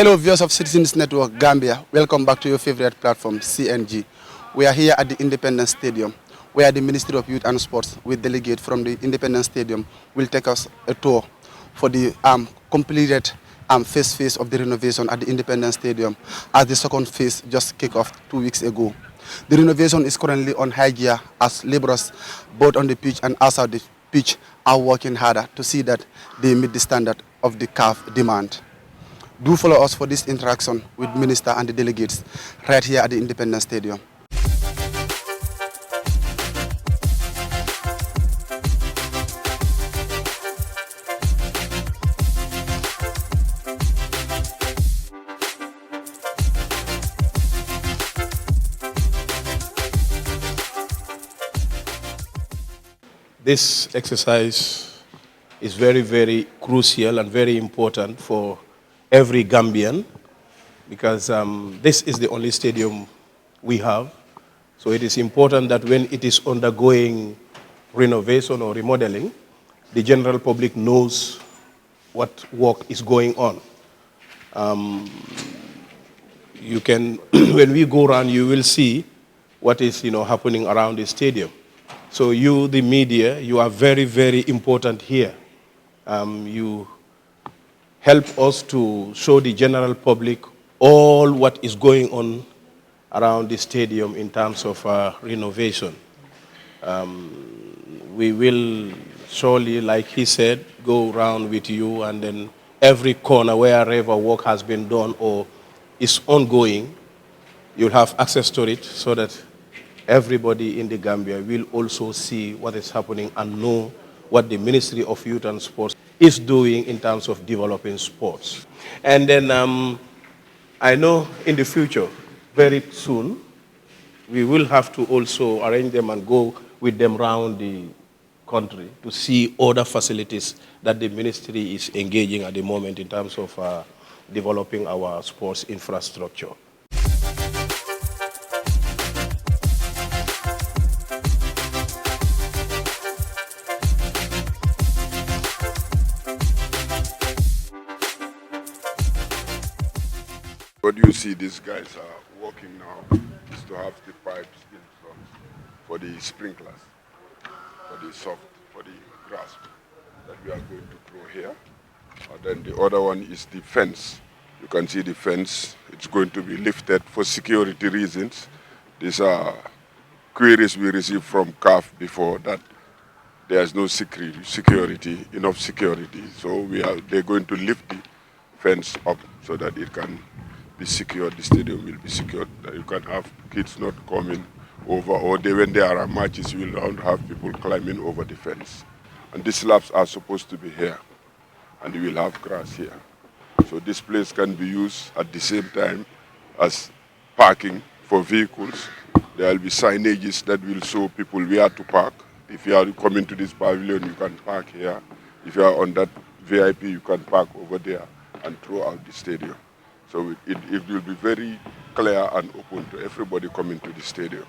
Hello viewers of Citizens Network Gambia, welcome back to your favorite platform, CNG. We are here at the Independence Stadium, where the Ministry of Youth and Sports, with delegates from the Independence Stadium, will take us a tour for the completed first phase of the renovation at the Independence Stadium, as the second phase just kicked off 2 weeks ago. The renovation is currently on high gear as laborers, both on the pitch and outside the pitch, are working harder to see that they meet the standard of the CAF demand. Do follow us for this interaction with Minister and the delegates right here at the Independence Stadium. This exercise is very, very crucial and very important for every Gambian because this is the only stadium we have. So it is important that when it is undergoing renovation or remodeling, the general public knows what work is going on. You can, when we go around, you will see what is happening around the stadium. So you, the media, you are very, very important here. You help us to show the general public all what is going on around the stadium in terms of renovation. We will surely, like he said, go around with you, and then every corner wherever work has been done or is ongoing, you'll have access to it so that everybody in the Gambia will also see what is happening and know what the Ministry of Youth and Sports is doing in terms of developing sports. And then I know in the future, very soon, we will have to also arrange them and go with them around the country to see other facilities that the ministry is engaging at the moment in terms of developing our sports infrastructure. What you see these guys are working now is to have the pipes in front for the sprinklers, for the grass that we are going to grow here. And then the other one is the fence. You can see the fence. It's going to be lifted for security reasons. These are queries we received from CAF before that there's no security, enough security. So they're going to lift the fence up so that it can be secured, the stadium will be secured, that you can have kids not coming over, or when there are matches, you will not have people climbing over the fence. And the slabs are supposed to be here, and you will have grass here. So this place can be used at the same time as parking for vehicles. There will be signages that will show people where to park. If you are coming to this pavilion, you can park here. If you are on that VIP, you can park over there and throughout the stadium. So it will be very clear and open to everybody coming to the stadium.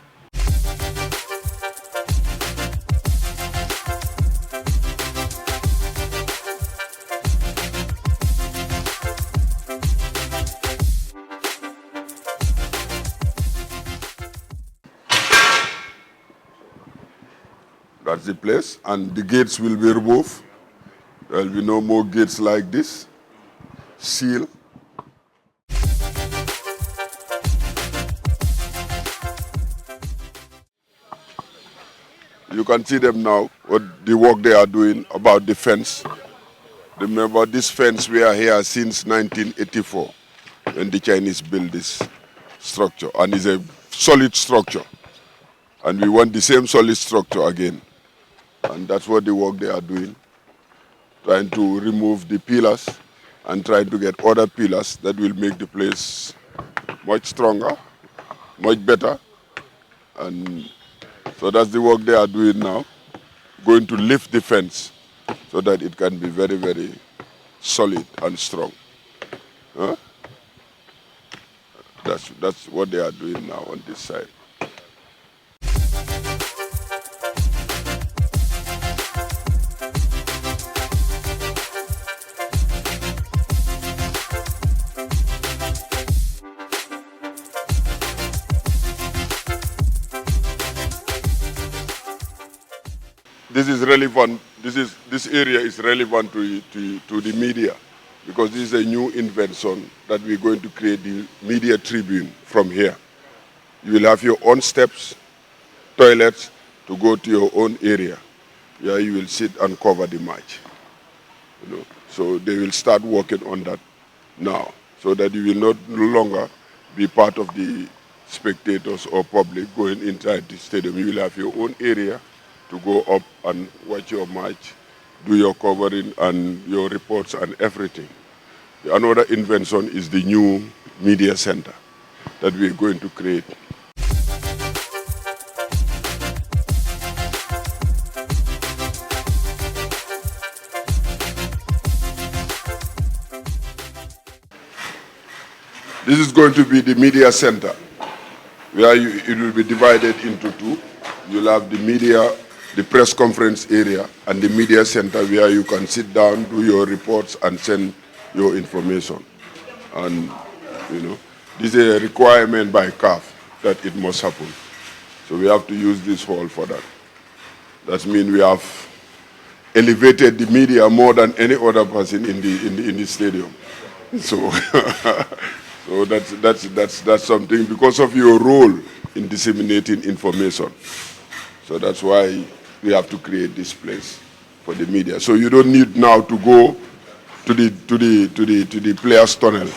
That's the place, and the gates will be removed. There will be no more gates like this. Seal. You can see them now, what the work they are doing about the fence. Remember, this fence we are here since 1984, when the Chinese built this structure, and it's a solid structure. And we want the same solid structure again. And that's what the work they are doing, trying to remove the pillars and trying to get other pillars that will make the place much stronger, much better. And so that's the work they are doing now, going to lift the fence so that it can be very, very solid and strong. Huh? That's what they are doing now on this side. this is relevant. This area is relevant to the media, because this is a new invention that we're going to create the media tribune from here. You will have your own steps, toilets to go to your own area, where you will sit and cover the match. You know, so they will start working on that now, so that you will no longer be part of the spectators or public going inside the stadium. You will have your own area to go up and watch your match, do your covering and your reports and everything. Another invention is the new media center that we're going to create. This is going to be the media center, where it will be divided into two. You'll have the media, the press conference area, and the media center, where you can sit down, do your reports, and send your information. And, you know, this is a requirement by CAF that it must happen. So we have to use this hall for that. That means we have elevated the media more than any other person in the stadium. So, so that's something because of your role in disseminating information. So that's why we have to create this place for the media. So you don't need now to go to the players' tunnel.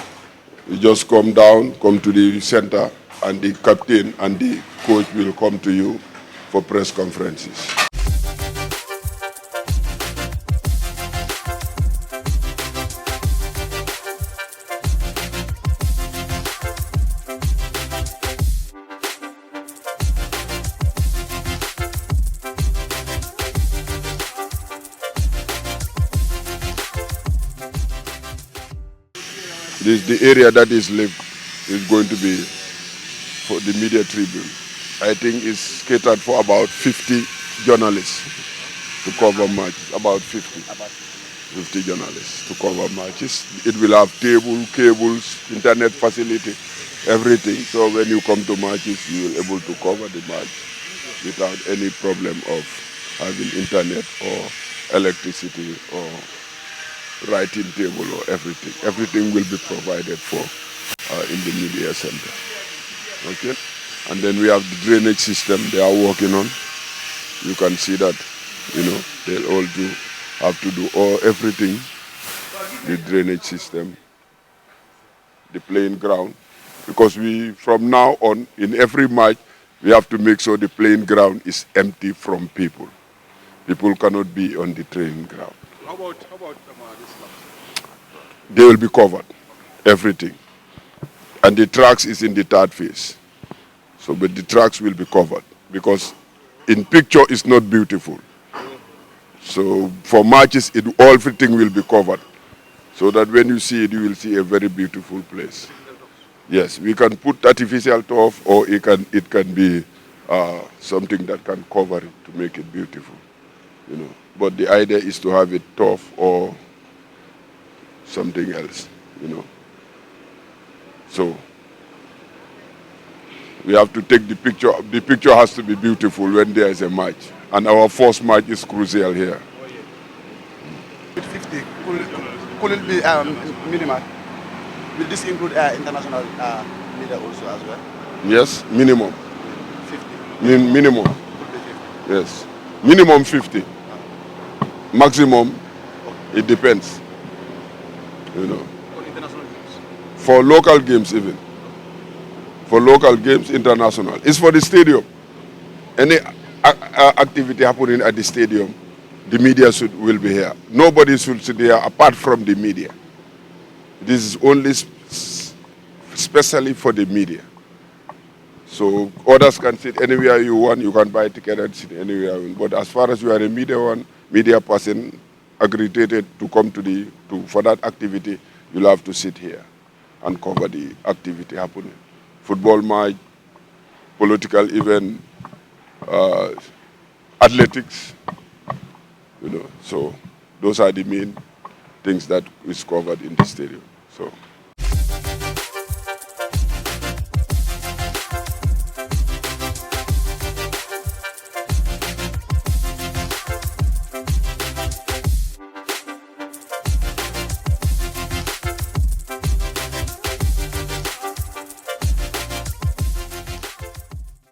You just come down, come to the center, and the captain and the coach will come to you for press conferences. The area that is left is going to be for the media tribune. I think it's catered for about 50 journalists to cover matches, about 50 journalists to cover matches. It will have table, cables, internet facility, everything. So when you come to matches, you will be able to cover the match without any problem of having internet or electricity or writing table or everything. Everything will be provided for in the media center. Okay? And then we have the drainage system they are working on. You can see that, you know, they'll all have to do everything. The drainage system, the playing ground. Because from now on, in every match, we have to make sure the playing ground is empty from people. People cannot be on the training ground. How about this stuff? They will be covered, everything. And the tracks is in the third phase. So, but the tracks will be covered because in picture it's not beautiful. So for matches, everything will be covered. So that when you see it, you will see a very beautiful place. Yes, we can put artificial turf or it can be something that can cover it to make it beautiful. You know, but the idea is to have it tough or something else, you know. So we have to take the picture. The picture has to be beautiful when there is a match, and our first match is crucial here. 50 could it be minimal? Will this include international media also as well? Yes, minimum. 50. Minimum. Could be 50. Yes, minimum 50. Maximum, it depends. You know. For international games? For local games even. For local games, international. It's for the stadium. Any activity happening at the stadium, the media will be here. Nobody should sit here apart from the media. This is only specially for the media. So others can sit anywhere you want. You can buy a ticket and sit anywhere you want. But as far as you are a media person accredited to come for that activity, you'll have to sit here and cover the activity happening. Football match, political event, athletics, you know. So those are the main things that is covered in the stadium. So.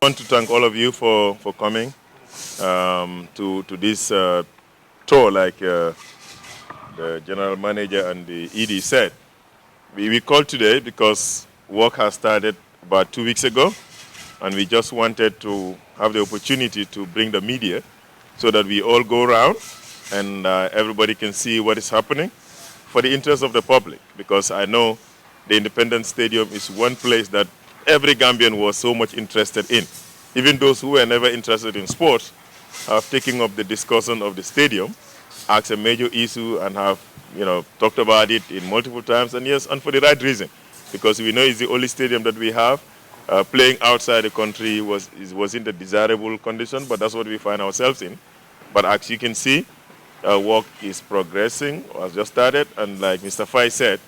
want to thank all of you for coming to this tour, like the general manager and the ED said. We called today because work has started about 2 weeks ago, and we just wanted to have the opportunity to bring the media so that we all go around and everybody can see what is happening for the interest of the public, because I know the Independence Stadium is one place that every Gambian was so much interested in. Even those who were never interested in sports have taken up the discussion of the stadium as a major issue and have, talked about it in multiple times, and yes, and for the right reason, because we know it's the only stadium that we have. Playing outside the country wasn't a desirable condition, but that's what we find ourselves in. But as you can see, work is progressing, has just started, and like Mr. Fai said,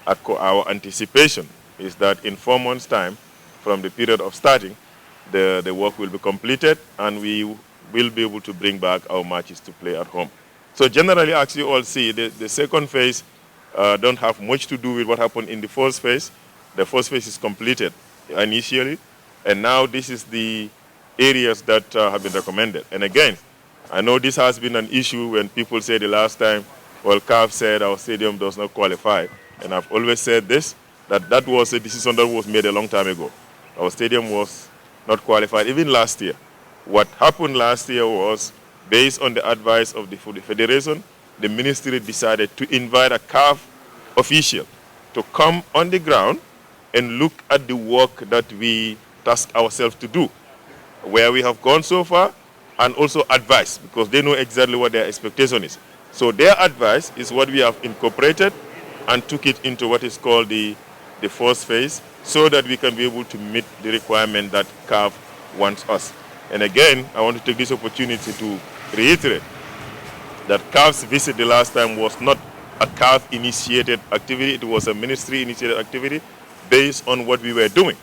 our anticipation is that in 4 months' time, from the period of starting, the work will be completed, and we will be able to bring back our matches to play at home. So generally, as you all see, the second phase don't have much to do with what happened in the first phase. The first phase is completed initially, and now this is the areas that have been recommended. And again, I know this has been an issue when people say the last time, well, CAF said our stadium does not qualify. And I've always said this, that was a decision that was made a long time ago. Our stadium was not qualified, even last year. What happened last year was, based on the advice of the Federation, the ministry decided to invite a CAF official to come on the ground and look at the work that we task ourselves to do, where we have gone so far, and also advice, because they know exactly what their expectation is. So their advice is what we have incorporated and took it into what is called the first phase, so that we can be able to meet the requirement that CAF wants us. And again, I want to take this opportunity to reiterate that CAF's visit the last time was not a CAF-initiated activity, it was a ministry-initiated activity based on what we were doing.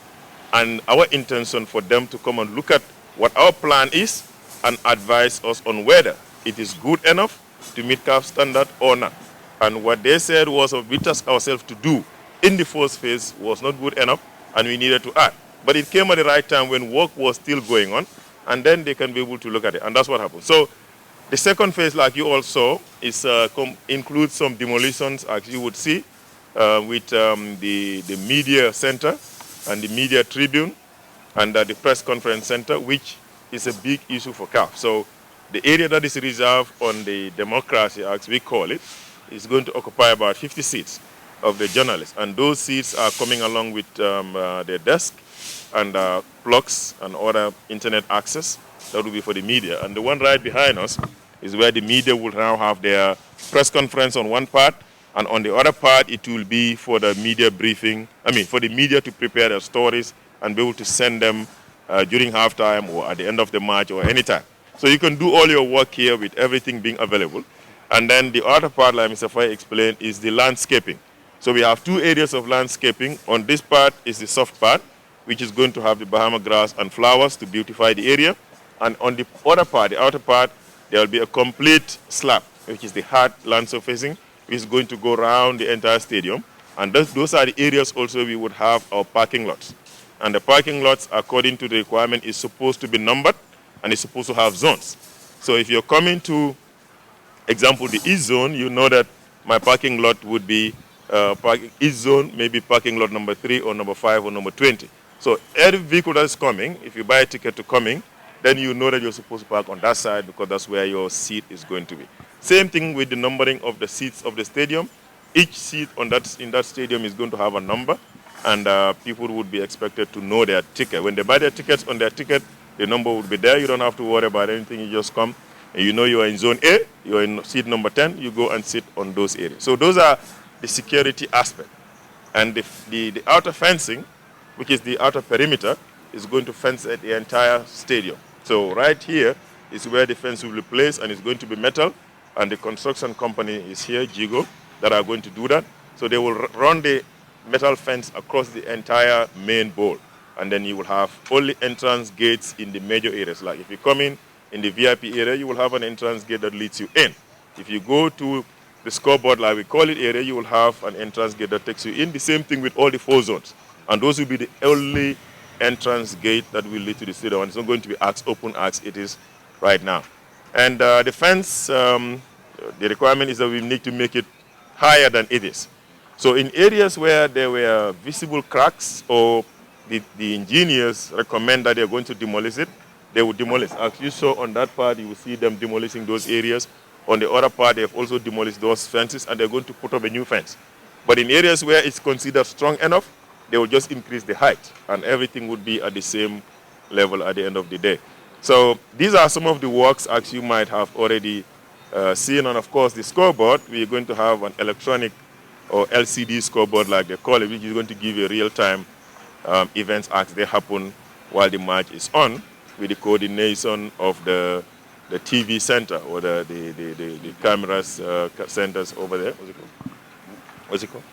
And our intention for them to come and look at what our plan is and advise us on whether it is good enough to meet CAF standard or not. And what they said was what we tasked ourselves to do in the first phase was not good enough, and we needed to add. But it came at the right time when work was still going on, and then they can be able to look at it, and that's what happened. So the second phase, like you all saw, is includes some demolitions, as you would see, with the media center and the media tribune and the press conference center, which is a big issue for CAF. So the area that is reserved on the democracy, as we call it, is going to occupy about 50 seats of the journalists. And those seats are coming along with their desk and plugs and other internet access. That will be for the media. And the one right behind us is where the media will now have their press conference on one part, and on the other part, it will be for the media briefing, for the media to prepare their stories and be able to send them during halftime or at the end of the match or anytime. So you can do all your work here with everything being available. And then the other part, like Mr. Fay explained, is the landscaping. So we have 2 areas of landscaping. On this part is the soft part, which is going to have the Bahama grass and flowers to beautify the area. And on the other part, the outer part, there will be a complete slab, which is the hard land surfacing, which is going to go around the entire stadium. And those are the areas also we would have our parking lots. And the parking lots, according to the requirement, is supposed to be numbered, and it's supposed to have zones. So if you're coming to, example, the East Zone, you know that my parking lot would be East Zone, maybe parking lot number 3 or number 5 or number 20. So every vehicle that is coming, if you buy a ticket to coming, then you know that you're supposed to park on that side because that's where your seat is going to be. Same thing with the numbering of the seats of the stadium. Each seat in that stadium is going to have a number, and people would be expected to know their ticket. When they buy their tickets, on their ticket, the number would be there. You don't have to worry about anything. You just come, and you know you are in Zone A, you are in seat number 10, you go and sit on those areas. So those are the security aspect. And the outer fencing, which is the outer perimeter, is going to fence the entire stadium. So right here is where the fence will be placed, and it's going to be metal. And the construction company is here, Jigo, that are going to do that. So they will run the metal fence across the entire main bowl. And then you will have only entrance gates in the major areas. Like if you come in the VIP area, you will have an entrance gate that leads you in. If you go to the scoreboard, like we call it, area, you will have an entrance gate that takes you in. The same thing with all the 4 zones. And those will be the only entrance gate that will lead to the stadium. And it's not going to be open as it is right now. And the fence, the requirement is that we need to make it higher than it is. So in areas where there were visible cracks or the engineers recommend that they're going to demolish it, they would demolish. As you saw on that part, you will see them demolishing those areas. On the other part, they have also demolished those fences, and they're going to put up a new fence. But in areas where it's considered strong enough, they will just increase the height, and everything would be at the same level at the end of the day. So these are some of the works, as you might have already seen. And of course, the scoreboard, we're going to have an electronic or LCD scoreboard, like they call it, which is going to give you real-time events as they happen while the match is on, with the coordination of the TV center or the cameras centers over there. What's it called?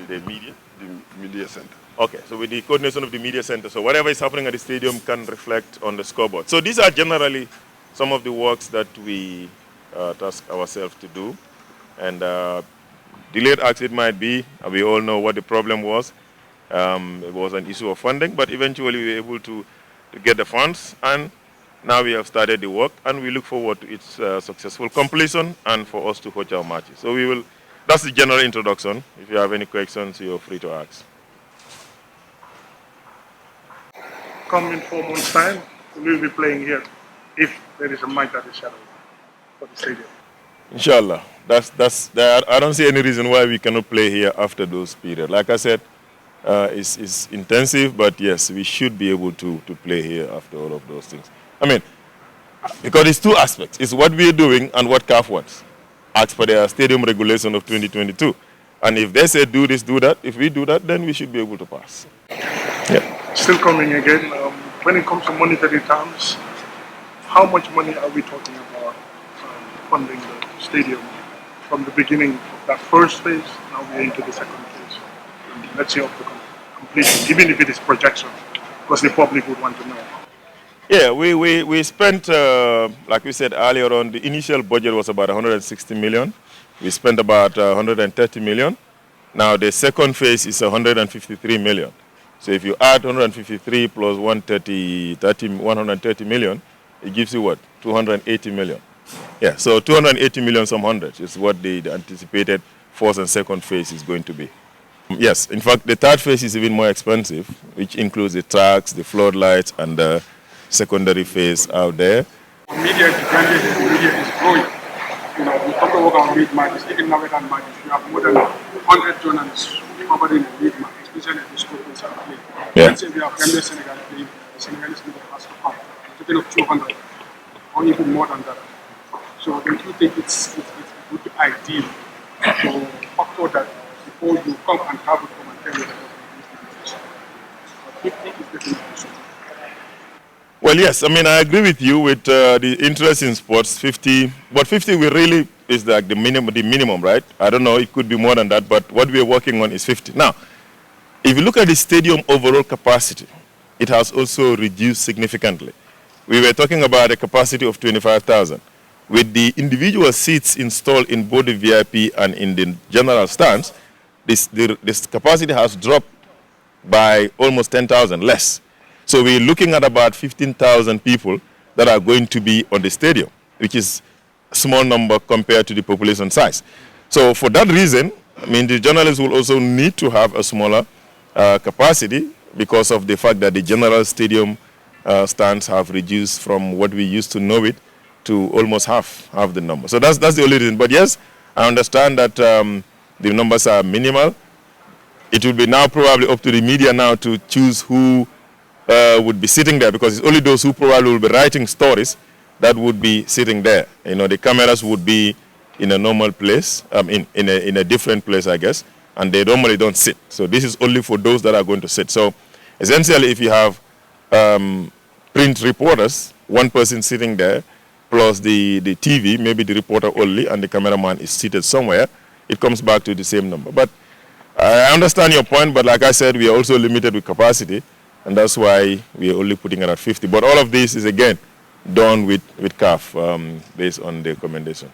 The media? The media center. Okay, so with the coordination of the media center, so whatever is happening at the stadium can reflect on the scoreboard. So these are generally some of the works that we task ourselves to do. And delayed as it might be, we all know what the problem was. It was an issue of funding, but eventually we were able to get the funds, and now we have started the work, and we look forward to its successful completion and for us to host our matches. So that's the general introduction. If you have any questions, you're free to ask. Come in 4 months' time, we'll be playing here if there is a match that is scheduled for the stadium. Inshallah. I don't see any reason why we cannot play here after those periods. Like I said, it's intensive, but yes, we should be able to play here after all of those things. I mean, because it's two aspects. It's what we're doing and what CAF wants, as per their stadium regulation of 2022. And if they say do this, do that, if we do that, then we should be able to pass. Yeah. Still coming again, when it comes to monetary terms, how much money are we talking about funding the stadium from the beginning of that first phase? Now we're into the second phase. And let's say up to completion, even if it is projection, because the public would want to know. Yeah, we spent, like we said earlier on, the initial budget was about 160 million. We spent about 130 million. Now the second phase is 153 million. So if you add 153 plus 130 million, it gives you what? 280 million. Yeah, so 280 million some hundreds is what the anticipated first and second phase is going to be. Yes, in fact, the third phase is even more expensive, which includes the tracks, the floodlights, and the secondary phase out there. Media is dependent, media is growing. You know, we talk about our league matches, even now with our matches, we have more than 100 journalists covering the league match, especially the schools are playing. Yeah. Let's say we have Gambia Senegal playing, the Senegalese media has to come, total of 200, or even more than that. So don't you think it would be ideal to factor that before you come and travel from and tell you that it is definitely so. Well, yes, I mean, I agree with you with the interest in sports, 50, but 50 we really is like the minimum, right? I don't know, it could be more than that, but what we are working on is 50. Now, if you look at the stadium overall capacity, it has also reduced significantly. We were talking about a capacity of 25,000. With the individual seats installed in both the VIP and in the general stands, this capacity has dropped by almost 10,000 less. So we're looking at about 15,000 people that are going to be on the stadium, which is a small number compared to the population size. So for that reason, I mean, the journalists will also need to have a smaller capacity because of the fact that the general stadium stands have reduced from what we used to know it to almost half the number. So that's the only reason. But yes, I understand that the numbers are minimal. It will be now probably up to the media now to choose who would be sitting there, because it's only those who probably will be writing stories that would be sitting there. You know, the cameras would be in a normal place, in a different place, I guess, and they normally don't sit. So this is only for those that are going to sit. So essentially, if you have print reporters, one person sitting there, plus the TV, maybe the reporter only, and the cameraman is seated somewhere, it comes back to the same number. But I understand your point, but like I said, we are also limited with capacity, and that's why we are only putting it at 50. But all of this is, again, done with CAF based on the recommendation.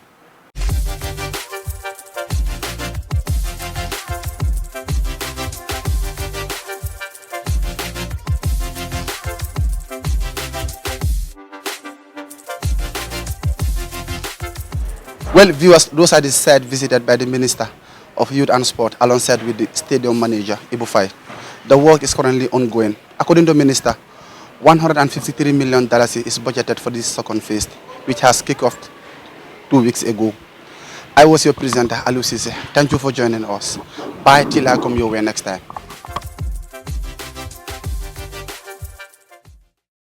Well, viewers, those are the sites visited by the Minister of Youth and Sport alongside with the stadium manager, Ibu Faye. The work is currently ongoing. According to the Minister, $153 million is budgeted for this second phase, which has kicked off 2 weeks ago. I was your presenter, Alu Sise. Thank you for joining us. Bye till I come your way next time.